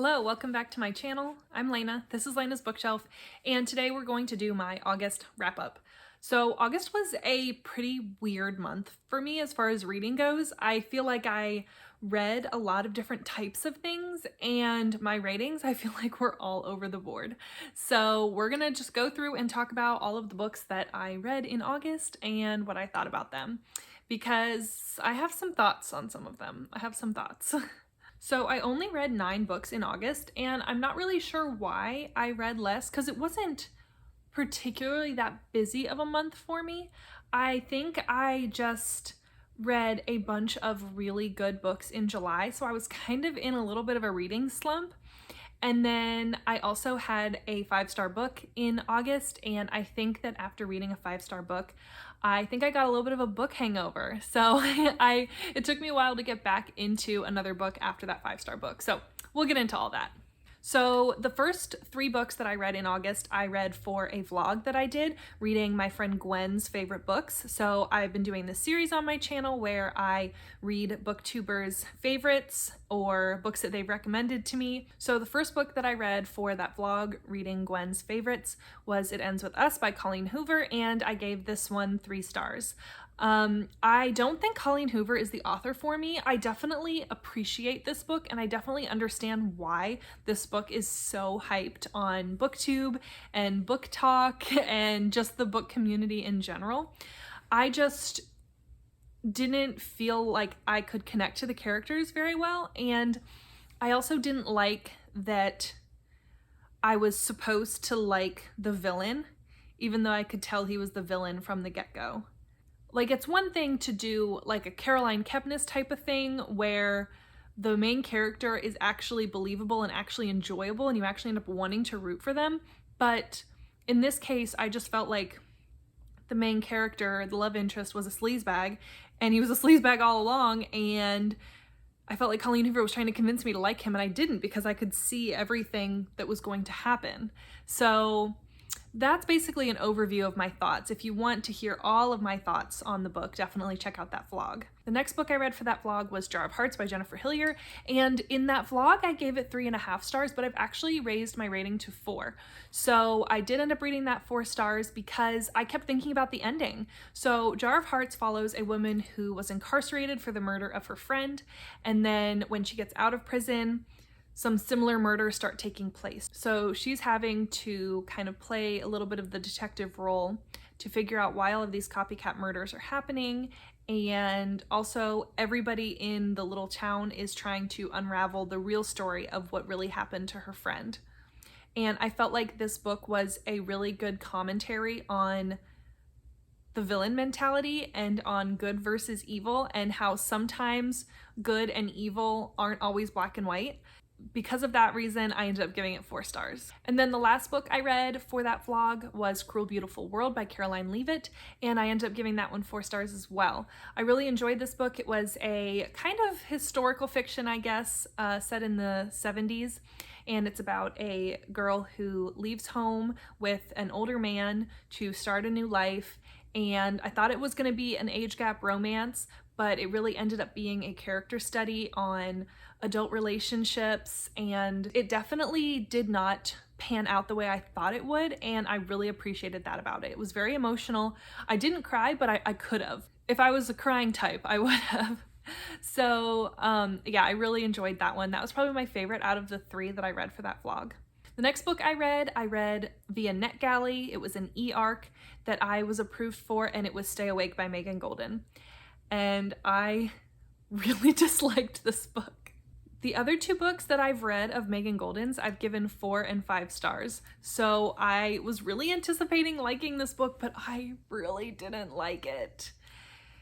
Hello, welcome back to my channel. I'm Lena, this is Lena's Bookshelf, and today we're going to do my August wrap-up. So August was a pretty weird month for me as far as reading goes. I feel like I read a lot of different types of things, and my ratings I feel like were all over the board. So we're gonna just go through and talk about all of the books that I read in August and what I thought about them, because I have some thoughts on some of them. So I only read 9 books in August, and I'm not really sure why I read less, because it wasn't particularly that busy of a month for me. I think I just read a bunch of really good books in July, so I was kind of in a little bit of a reading slump. And then I also had a 5-star book in August, and I think that after reading a 5-star book, I think I got a little bit of a book hangover. So it took me a while to get back into another book after that 5-star book. So we'll get into all that. So the first 3 books that I read in August, I read for a vlog that I did, reading my friend Gwen's favorite books. So I've been doing this series on my channel where I read booktubers' favorites or books that they've recommended to me. So the first book that I read for that vlog, reading Gwen's favorites, was It Ends With Us by Colleen Hoover, and I gave this one 3 stars. I don't think Colleen Hoover is the author for me. I definitely appreciate this book, and I definitely understand why this book is so hyped on BookTube and Book Talk and just the book community in general. I just didn't feel like I could connect to the characters very well, and I also didn't like that I was supposed to like the villain, even though I could tell he was the villain from the get-go. Like, it's one thing to do like a Caroline Kepnes type of thing where the main character is actually believable and actually enjoyable and you actually end up wanting to root for them. But in this case, I just felt like the main character, the love interest, was a sleazebag, and he was a sleazebag all along, and I felt like Colleen Hoover was trying to convince me to like him, and I didn't, because I could see everything that was going to happen. So that's basically an overview of my thoughts. If you want to hear all of my thoughts on the book, definitely check out that vlog. The next book I read for that vlog was Jar of Hearts by Jennifer Hillier, and in that vlog I gave it 3.5 stars, but I've actually raised my rating to 4. So I did end up reading that 4 stars because I kept thinking about the ending. So Jar of Hearts follows a woman who was incarcerated for the murder of her friend, and then when she gets out of prison, some similar murders start taking place. So she's having to kind of play a little bit of the detective role to figure out why all of these copycat murders are happening, and also everybody in the little town is trying to unravel the real story of what really happened to her friend. And I felt like this book was a really good commentary on the villain mentality and on good versus evil, and how sometimes good and evil aren't always black and white. Because of that reason, I ended up giving it 4 stars. And then the last book I read for that vlog was Cruel Beautiful World by Caroline Leavitt, and I ended up giving that one 4 stars as well. I really enjoyed this book. It was a kind of historical fiction, I guess, set in the 70s, and it's about a girl who leaves home with an older man to start a new life, and I thought it was going to be an age gap romance, but it really ended up being a character study on adult relationships, and it definitely did not pan out the way I thought it would, and I really appreciated that about it. It was very emotional. I didn't cry, but I could have. If I was a crying type, I would have. So yeah, I really enjoyed that one. That was probably my favorite out of the 3 that I read for that vlog. The next book I read via NetGalley. It was an e-arc that I was approved for, and it was Stay Awake by Megan Golden. And I really disliked this book. The other 2 books that I've read of Megan Golden's, I've given 4 and 5 stars. So I was really anticipating liking this book, but I really didn't like it.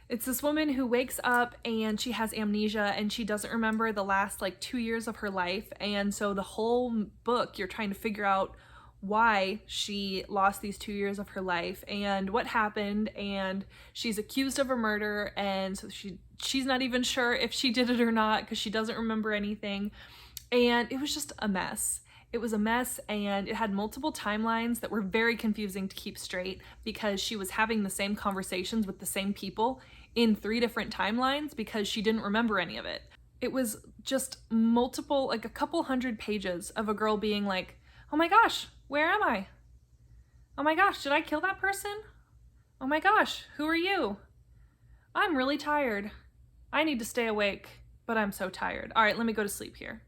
It's this woman who wakes up and she has amnesia, and she doesn't remember the last 2 years of her life. And so the whole book, you're trying to figure out why she lost these 2 years of her life and what happened, and she's accused of a murder, and so she's not even sure if she did it or not because she doesn't remember anything, and it was just a mess. It was a mess, and it had multiple timelines that were very confusing to keep straight because she was having the same conversations with the same people in 3 different timelines because she didn't remember any of it. It was just multiple, like a couple hundred pages of a girl being like, oh my gosh, where am I? Oh my gosh, did I kill that person? Oh my gosh, who are you? I'm really tired. I need to stay awake, but I'm so tired. All right, let me go to sleep here.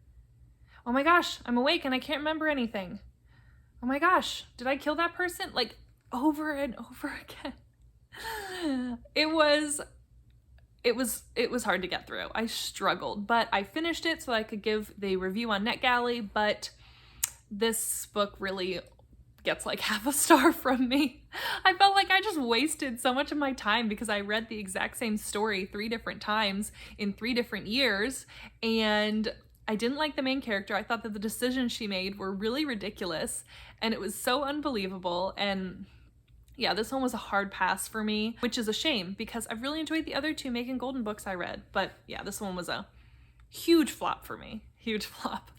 Oh my gosh, I'm awake and I can't remember anything. Oh my gosh, did I kill that person? Like over and over again. It was hard to get through. I struggled, but I finished it so I could give the review on NetGalley, but this book really gets like half a star from me. I felt like I just wasted so much of my time because I read the exact same story 3 different times in 3 different years, and I didn't like the main character. I thought that the decisions she made were really ridiculous, and it was so unbelievable. And yeah, this one was a hard pass for me, which is a shame because I've really enjoyed the other 2 Megan Golden books I read. But yeah, this one was a huge flop for me. Huge flop.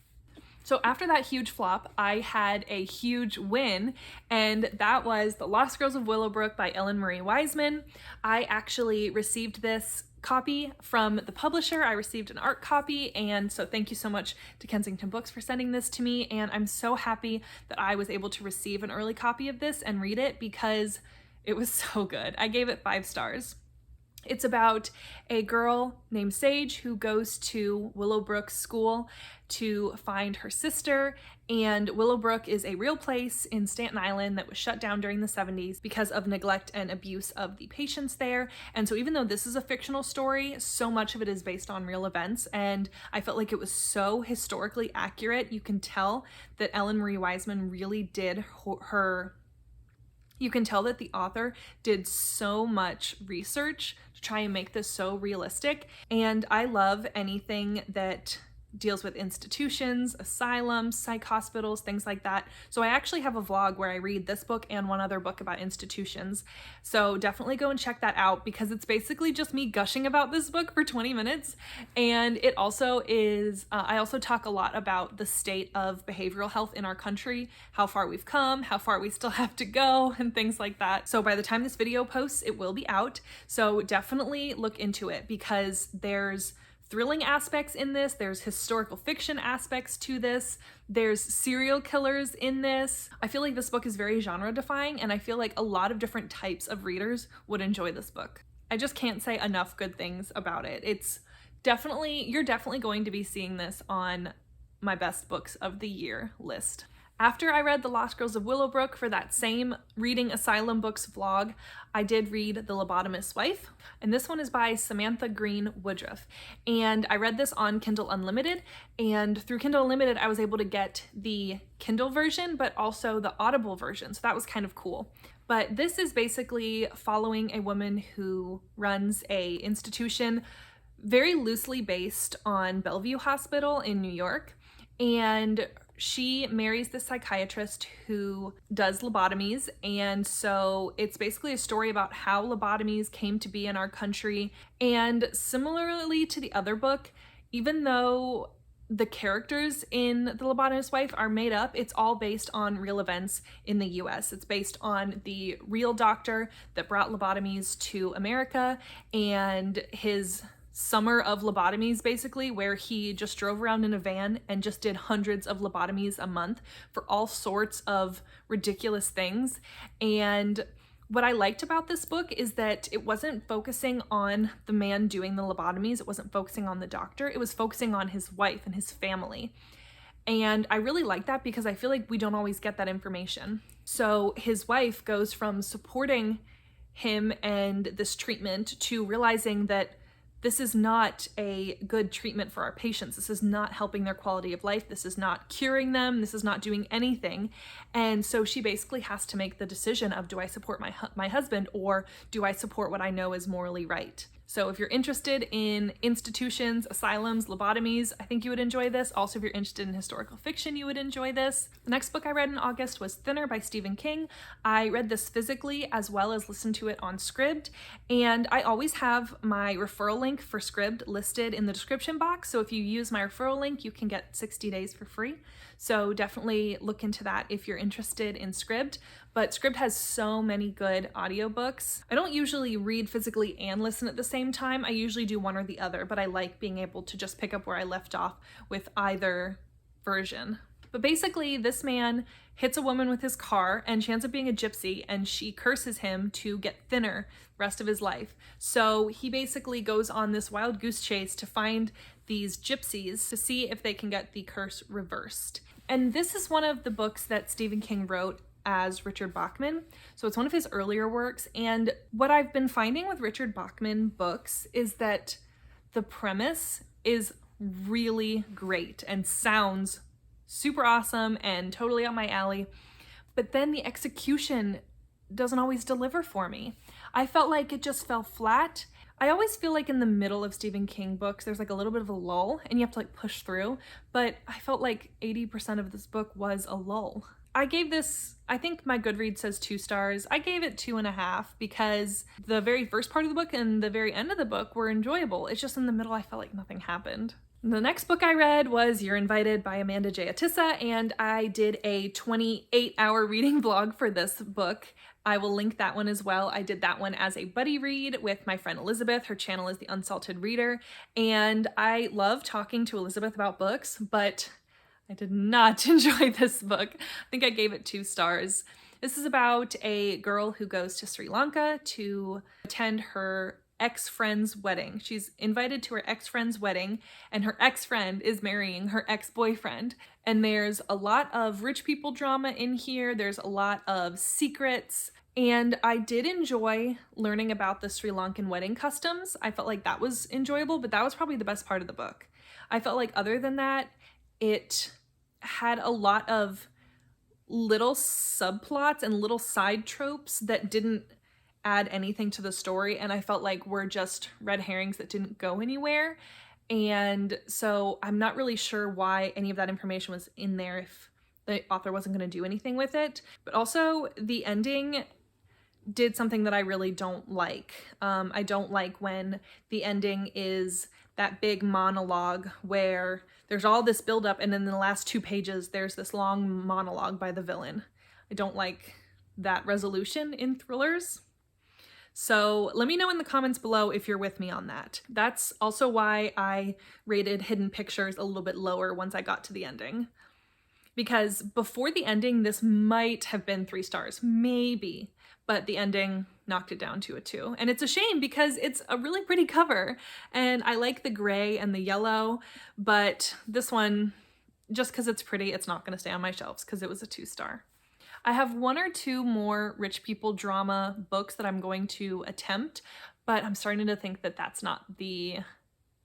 So after that huge flop, I had a huge win, and that was The Lost Girls of Willowbrook by Ellen Marie Wiseman. I actually received this copy from the publisher. I received an art copy, and so thank you so much to Kensington Books for sending this to me, and I'm so happy that I was able to receive an early copy of this and read it because it was so good. I gave it 5 stars. It's about a girl named Sage who goes to Willowbrook School to find her sister, and Willowbrook is a real place in Staten Island that was shut down during the 70s because of neglect and abuse of the patients there. And so even though this is a fictional story, so much of it is based on real events, and I felt like it was so historically accurate. You can tell that Ellen Marie Wiseman really did you can tell that the author did so much research to try and make this so realistic. And I love anything that deals with institutions, asylums, psych hospitals, things like that. So I actually have a vlog where I read this book and one other book about institutions. So definitely go and check that out because it's basically just me gushing about this book for 20 minutes. And it also is, I also talk a lot about the state of behavioral health in our country, how far we've come, how far we still have to go, and things like that. So by the time this video posts, it will be out. So definitely look into it because there's thrilling aspects in this, there's historical fiction aspects to this, there's serial killers in this. I feel like this book is very genre defying, and I feel like a lot of different types of readers would enjoy this book. I just can't say enough good things about it. You're definitely going to be seeing this on my best books of the year list. After I read The Lost Girls of Willowbrook for that same Reading Asylum Books vlog, I did read The Lobotomist's Wife, and this one is by Samantha Green Woodruff. And I read this on Kindle Unlimited, and through Kindle Unlimited I was able to get the Kindle version, but also the Audible version, so that was kind of cool. But this is basically following a woman who runs a institution very loosely based on Bellevue Hospital in New York, and she marries this psychiatrist who does lobotomies, and so it's basically a story about how lobotomies came to be in our country. And similarly to the other book, even though the characters in The Lobotomist's Wife are made up, it's all based on real events in the US. It's based on the real doctor that brought lobotomies to America and his summer of lobotomies, basically, where he just drove around in a van and just did hundreds of lobotomies a month for all sorts of ridiculous things. And what I liked about this book is that it wasn't focusing on the man doing the lobotomies, it wasn't focusing on the doctor, it was focusing on his wife and his family. And I really like that because I feel like we don't always get that information. So his wife goes from supporting him and this treatment to realizing that this is not a good treatment for our patients. This is not helping their quality of life. This is not curing them. This is not doing anything. And so she basically has to make the decision of, do I support my husband, or do I support what I know is morally right? So if you're interested in institutions, asylums, lobotomies, I think you would enjoy this. Also, if you're interested in historical fiction, you would enjoy this. The next book I read in August was Thinner by Stephen King. I read this physically as well as listened to it on Scribd, and I always have my referral link for Scribd listed in the description box. So if you use my referral link, you can get 60 days for free. So definitely look into that if you're interested in Scribd. But Scribd has so many good audiobooks. I don't usually read physically and listen at the same time. I usually do one or the other, but I like being able to just pick up where I left off with either version. But basically, this man hits a woman with his car, and she ends up being a gypsy, and she curses him to get thinner the rest of his life. So he basically goes on this wild goose chase to find these gypsies to see if they can get the curse reversed. And this is one of the books that Stephen King wrote as Richard Bachman. So it's one of his earlier works. And what I've been finding with Richard Bachman books is that the premise is really great and sounds super awesome and totally up my alley, but then the execution doesn't always deliver for me. I felt like it just fell flat. I always feel like in the middle of Stephen King books, there's like a little bit of a lull and you have to like push through, but I felt like 80% of this book was a lull. I gave this, I think my Goodreads says 2 stars. I gave it 2.5 because the very first part of the book and the very end of the book were enjoyable. It's just in the middle, I felt like nothing happened. The next book I read was You're Invited by Amanda J. Atissa, and I did a 28-hour reading vlog for this book. I will link that one as well. I did that one as a buddy read with my friend Elizabeth. Her channel is The Unsalted Reader, and I love talking to Elizabeth about books, but I did not enjoy this book. I think I gave it 2 stars. This is about a girl who goes to Sri Lanka to attend her ex-friend's wedding. She's invited to her ex-friend's wedding, and her ex-friend is marrying her ex-boyfriend. And there's a lot of rich people drama in here. There's a lot of secrets. And I did enjoy learning about the Sri Lankan wedding customs. I felt like that was enjoyable, but that was probably the best part of the book. I felt like other than that, it had a lot of little subplots and little side tropes that didn't add anything to the story, and I felt like were just red herrings that didn't go anywhere. And so I'm not really sure why any of that information was in there if the author wasn't going to do anything with it. But also the ending did something that I really don't like. I don't like when the ending is that big monologue where there's all this buildup and then in the last 2 pages there's this long monologue by the villain. I don't like that resolution in thrillers. So let me know in the comments below if you're with me on that. That's also why I rated Hidden Pictures a little bit lower once I got to the ending. Because before the ending, this might have been 3 stars, maybe, but the ending knocked it down to a 2. And it's a shame because it's a really pretty cover and I like the gray and the yellow, but this one, just because it's pretty, it's not going to stay on my shelves because it was a 2 star. I have 1 or 2 more rich people drama books that I'm going to attempt, but I'm starting to think that that's not the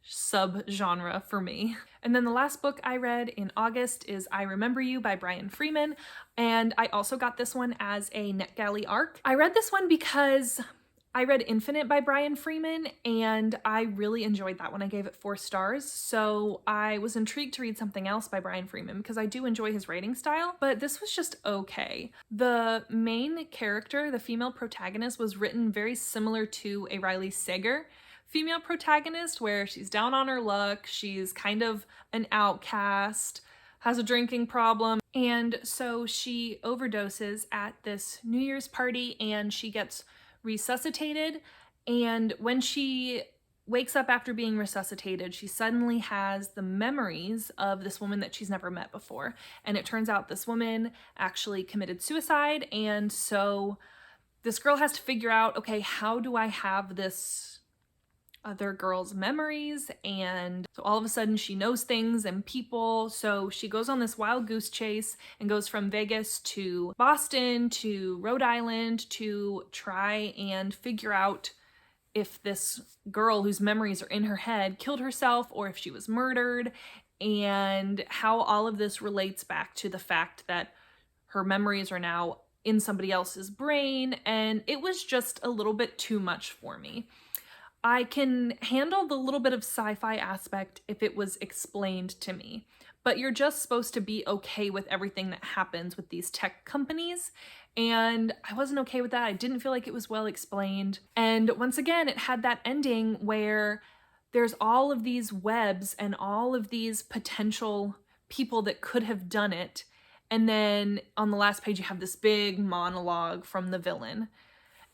sub-genre for me. And then the last book I read in August is I Remember You by Brian Freeman, and I also got this one as a NetGalley ARC. I read this one because I read Infinite by Brian Freeman, and I really enjoyed that one. I gave it 4 stars, so I was intrigued to read something else by Brian Freeman because I do enjoy his writing style, but this was just okay. The main character, the female protagonist, was written very similar to a Riley Sager female protagonist, where she's down on her luck, she's kind of an outcast, has a drinking problem, and so she overdoses at this New Year's party and she gets resuscitated, and when she wakes up after being resuscitated, she suddenly has the memories of this woman that she's never met before, and it turns out this woman actually committed suicide. And so this girl has to figure out, okay, how do I have this other girl's memories? And so all of a sudden she knows things and people, so she goes on this wild goose chase and goes from Vegas to Boston to Rhode Island to try and figure out if this girl whose memories are in her head killed herself or if she was murdered, and how all of this relates back to the fact that her memories are now in somebody else's brain. And it was just a little bit too much for me. I can handle the little bit of sci-fi aspect if it was explained to me, but you're just supposed to be okay with everything that happens with these tech companies, and I wasn't okay with that. I didn't feel like it was well explained. And once again, it had that ending where there's all of these webs and all of these potential people that could have done it, and then on the last page you have this big monologue from the villain.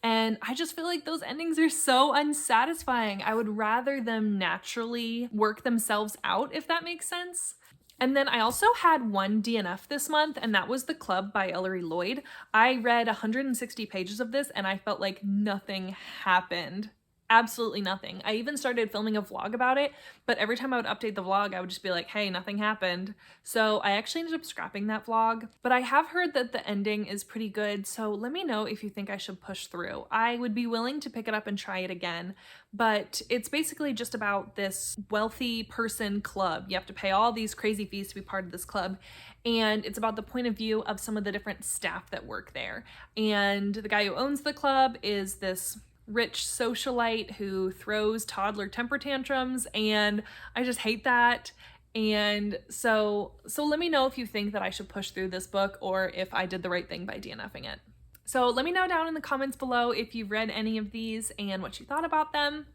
And I just feel like those endings are so unsatisfying. I would rather them naturally work themselves out, if that makes sense. And then I also had one DNF this month, and that was The Club by Ellery Lloyd. I read 160 pages of this and I felt like nothing happened. Absolutely nothing. I even started filming a vlog about it, but every time I would update the vlog, I would just be like, hey, nothing happened. So I actually ended up scrapping that vlog, but I have heard that the ending is pretty good, so let me know if you think I should push through. I would be willing to pick it up and try it again, but it's basically just about this wealthy person club. You have to pay all these crazy fees to be part of this club, and it's about the point of view of some of the different staff that work there. And the guy who owns the club is this rich socialite who throws toddler temper tantrums, and I just hate that. And so let me know if you think that I should push through this book or if I did the right thing by DNFing it. So let me know down in the comments below if you've read any of these and what you thought about them.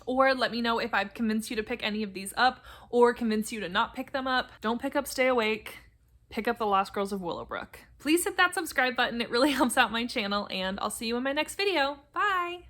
Or let me know if I've convinced you to pick any of these up or convinced you to not pick them up. Don't pick up Stay Awake. Pick up The Lost Girls of Willowbrook. Please hit that subscribe button. It really helps out my channel, and I'll see you in my next video. Bye!